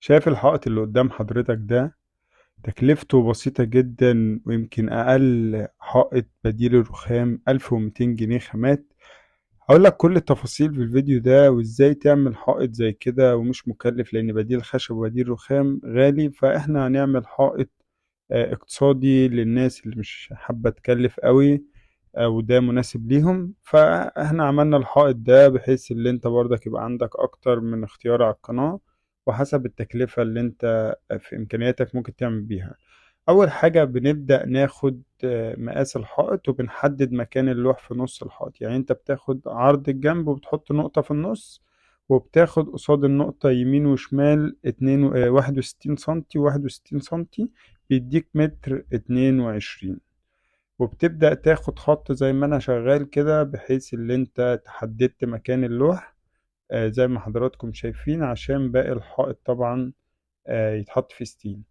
شايف الحائط اللي قدام حضرتك ده؟ تكلفته بسيطة جدا، ويمكن أقل حائط بديل الرخام 1200 جنيه خامات. هقول لك كل التفاصيل في الفيديو ده، وازاي تعمل حائط زي كده ومش مكلف، لأن بديل خشب وبديل رخام غالي. فاحنا هنعمل حائط اقتصادي للناس اللي مش حابة تكلف قوي، وده مناسب ليهم. فاحنا عملنا الحائط ده بحيث ان انت برضك يبقى عندك اكتر من اختيار على القناة، وحسب التكلفة اللي انت في امكانياتك ممكن تعمل بيها. اول حاجة بنبدأ ناخد مقاس الحائط، وبنحدد مكان اللوح في نص الحائط. يعني انت بتاخد عرض الجنب وبتحط نقطة في النص، وبتاخد قصاد النقطة يمين وشمال 61 سنتي و61 سنتي، بيديك متر 22. وبتبدأ تاخد خط زي ما انا شغال كده، بحيث اللي انت تحددت مكان اللوح زي ما حضراتكم شايفين، عشان باقي الحائط طبعا يتحط فيه ستيل.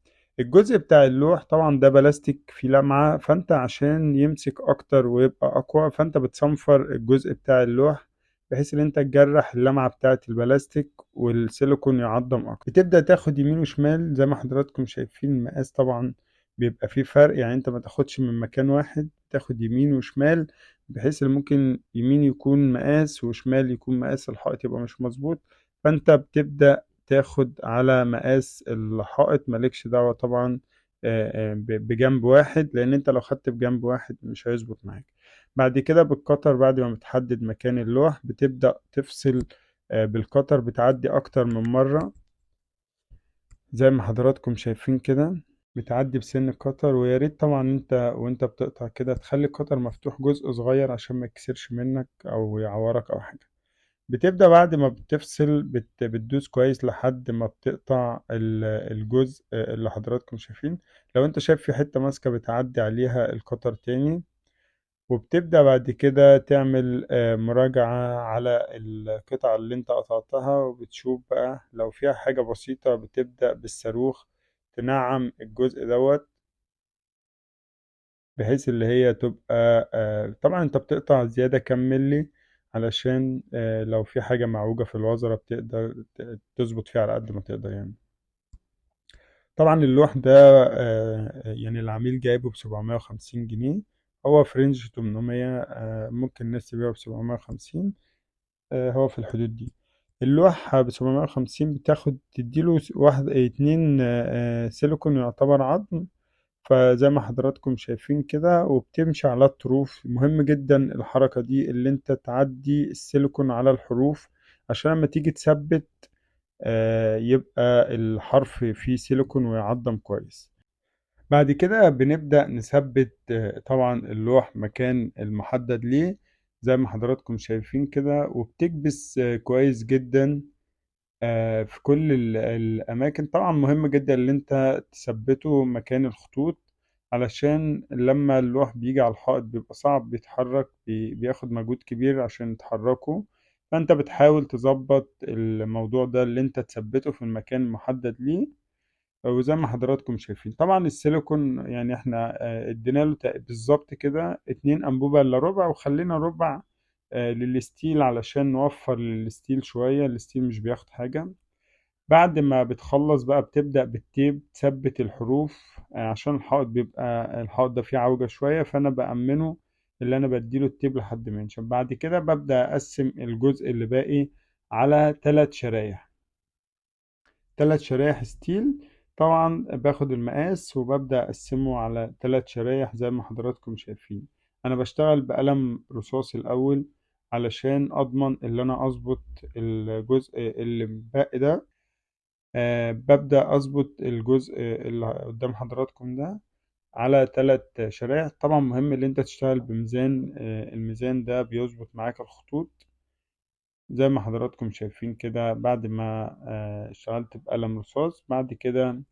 الجزء بتاع اللوح طبعا ده بلاستيك فيه لمعة، فانت عشان يمسك اكتر ويبقى اقوى، فانت بتصنفر الجزء بتاع اللوح بحيث ان انت تجرح اللمعة بتاعة البلاستيك والسيليكون يعضم اكتر. بتبدأ تاخد يمين وشمال زي ما حضراتكم شايفين. المقاس طبعا بيبقى فيه فرق، يعني انت ما تاخدش من مكان واحد، تاخد يمين وشمال، بحيث ان ممكن يمين يكون مقاس وشمال يكون مقاس الحائط يبقى مش مظبوط. فانت بتبدأ تاخد على مقاس الحائط، مالكش دعوة طبعا بجنب واحد، لان انت لو خدت بجنب واحد مش هيظبط معاك. بعد كده بالقطر، بعد ما بتحدد مكان اللوح بتبدأ تفصل بالقطر، بتعدي اكتر من مرة زي ما حضراتكم شايفين كده. بتعدي بسن القطر، ويا ريت طبعا انت وانت بتقطع كده تخلي القطر مفتوح جزء صغير عشان ما يكسرش منك او يعورك او حاجة. بتبدأ بعد ما بتفصل بتدوس كويس لحد ما بتقطع الجزء اللي حضراتكم شايفين. لو انت شايف في حتة ماسكة بتعدي عليها القطر تاني. وبتبدأ بعد كده تعمل مراجعة على القطعة اللي انت قطعتها، وبتشوف بقى لو فيها حاجة بسيطة بتبدأ بالصاروخ تنعم الجزء دوت، بحيث اللي هي تبقى طبعا انت بتقطع زيادة كام ملي، علشان لو في حاجة معوجة في الوزرة بتقدر تظبط فيها على قد ما تقدر يعني. طبعا اللوح ده يعني العميل جايبه ب750 جنيه، هو في رينج 800، ممكن الناس تبيعه ب750. هو في الحدود دي. اللوح ب750 بتاخد تديله واحد اتنين سيليكون يعتبر عظم. فزي ما حضراتكم شايفين كده، وبتمشي على الطروف. مهم جدا الحركة دي، اللي انت تعدي السيليكون على الحروف عشان لما تيجي تثبت يبقى الحرف فيه سيليكون ويعضم كويس. بعد كده بنبدأ نثبت طبعا اللوح مكان المحدد ليه زي ما حضراتكم شايفين كده، وبتكبس كويس جدا في كل الأماكن. طبعا مهم جدا إن أنت تثبته مكان الخطوط، علشان لما اللوح بيجي على الحائط بيبقى صعب بيتحرك، بياخد مجهود كبير عشان تحركه. فأنت بتحاول تظبط الموضوع ده اللي أنت تثبته في المكان المحدد ليه. وزي ما حضراتكم شايفين طبعا السيليكون، يعني احنا ادينا له بالظبط كده 2 أنبوبة إلا ربع، وخلينا ربع للستيل علشان نوفر للستيل شوية. الستيل مش بياخد حاجة. بعد ما بتخلص بقى بتبدأ بالتيب تثبت الحروف، عشان الحائط بيبقى الحائط ده فيه عوجة شوية، فأنا بأمنه اللي أنا بديله التيب لحد ما ينشف. بعد كده ببدأ أقسم الجزء اللي باقي على 3 شرايح، 3 شرايح ستيل. طبعا باخد المقاس وببدأ أقسمه على 3 شرايح زي ما حضراتكم شايفين. أنا بشتغل بقلم رصاص الأول علشان أضمن اللي أنا أظبط الجزء اللي باقي ده. ببدأ أظبط الجزء اللي قدام حضراتكم ده على 3 شرايح. طبعا مهم ان انت تشتغل بميزان، الميزان ده بيظبط معاك الخطوط زي ما حضراتكم شايفين كده. بعد ما اشتغلت بقلم رصاص، بعد كده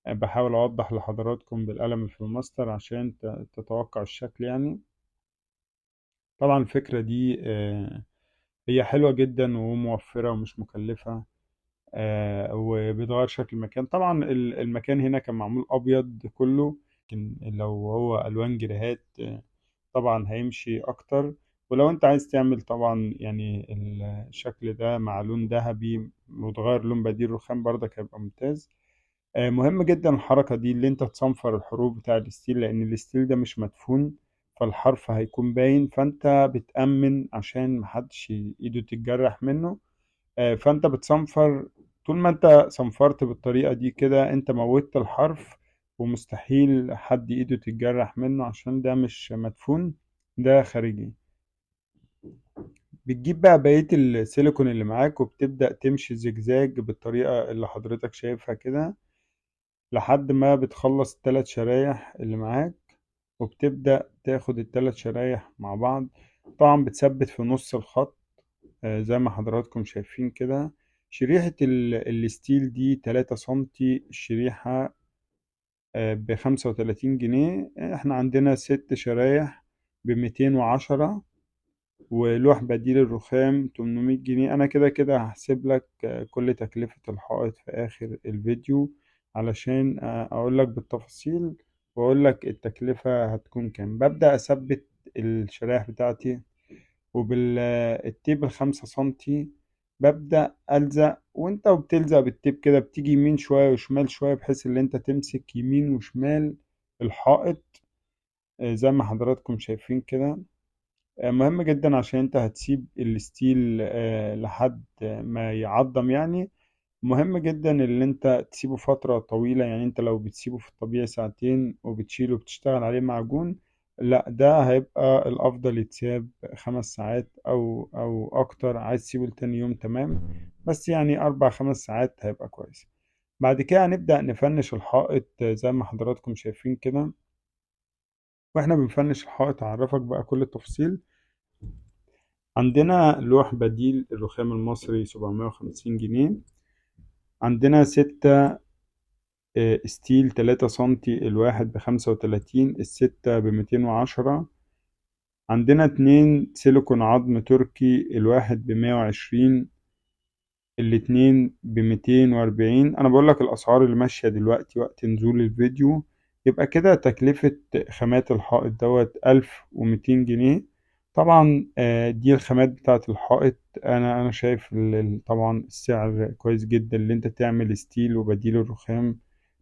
بحاول اوضح لحضراتكم بالقلم الفلوماستر عشان تتوقع الشكل يعني. طبعا الفكرة دي هي حلوة جدا وموفرة ومش مكلفة، وبيتغير شكل المكان. طبعا المكان هنا كان معمول ابيض كله، لكن لو هو الوان جريهات طبعا هيمشي اكتر. ولو انت عايز تعمل طبعا يعني الشكل ده مع لون ذهبي وتغير لون بديل رخام برضك هيبقى ممتاز. مهم جدا الحركة دي اللي انت تصنفر الحروف بتاع الستيل، لان الستيل ده مش مدفون، فالحرف هيكون باين، فانت بتأمن عشان محدش ايده تتجرح منه. فانت بتصنفر. طول ما انت صنفرت بالطريقة دي كده انت موتت الحرف، ومستحيل حد ايده تتجرح منه عشان ده مش مدفون، ده خارجي. بتجيب بقى بقية السيليكون اللي معاك وبتبدأ تمشي زجزاج بالطريقة اللي حضرتك شايفها كده لحد ما بتخلص الثلاث شرايح اللي معاك، وبتبدأ تاخد الثلاث شرايح مع بعض. طبعا بتثبت في نص الخط زي ما حضراتكم شايفين كده. شريحة الستيل دي 3 سنتي الشريحة ب35 جنيه. احنا عندنا 6 شرايح ب210، ولوح بديل الرخام 800 جنيه. انا كده كده هحسب لك كل تكلفة الحائط في اخر الفيديو علشان اقول لك بالتفاصيل، واقول لك التكلفة هتكون كام. ببدأ اثبت الشرايح بتاعتي وبالتيب ال5 سنتي. ببدأ ألزق، وانت وبتلزق بالتيب كده بتيجي يمين شوية وشمال شوية بحيث ان انت تمسك يمين وشمال الحائط زي ما حضراتكم شايفين كده. مهم جدا عشان انت هتسيب الستيل لحد ما يعضم يعني. مهم جدا ان انت تسيبه فترة طويلة، يعني انت لو بتسيبه في الطبيعي ساعتين وبتشيله وبتشتغل عليه معجون، لا ده هيبقى الافضل يتساب 5 ساعات او اكتر. عايز تسيبه لتاني يوم تمام، بس يعني 4 5 ساعات هيبقى كويس. بعد كده هنبدأ نفنش الحائط زي ما حضراتكم شايفين كده. واحنا بنفنش الحائط هعرفك بقى كل التفاصيل. عندنا لوح بديل الرخام المصري 750 جنيه. عندنا 6 ستيل 3 سنتي الواحد ب35، الستة ب210. عندنا 2 سيليكون عظم تركي الواحد ب120، الاتنين ب240. أنا بقول لك الأسعار اللي ماشية دلوقتي وقت نزول الفيديو. يبقى كده تكلفة خامات الحائط دوت 1200 جنيه. طبعا دي الخامات بتاعة الحائط. أنا شايف طبعا السعر كويس جدا اللي أنت تعمل ستيل وبديل الرخام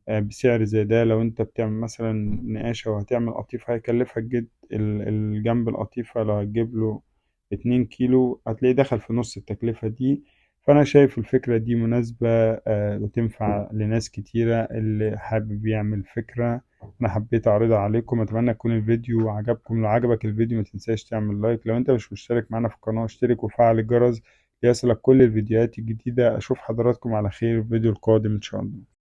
بسعر زي ده. لو انت بتعمل مثلا نقاشة وهتعمل قطيفة هيكلفك جد الجنب القطيفة لو هتجيب له 2 كيلو هتلاقيه دخل في نص التكلفة دي. فأنا شايف الفكرة دي مناسبة وتنفع لناس كتيرة. اللي حابب يعمل فكرة أنا حبيت أعرضها عليكم. أتمنى يكون الفيديو عجبكم. لو عجبك الفيديو متنساش تعمل لايك. لو أنت مش مشترك معنا في القناة اشترك وفعل الجرس ليصلك كل الفيديوهات الجديدة. أشوف حضراتكم على خير في الفيديو القادم إن شاء الله.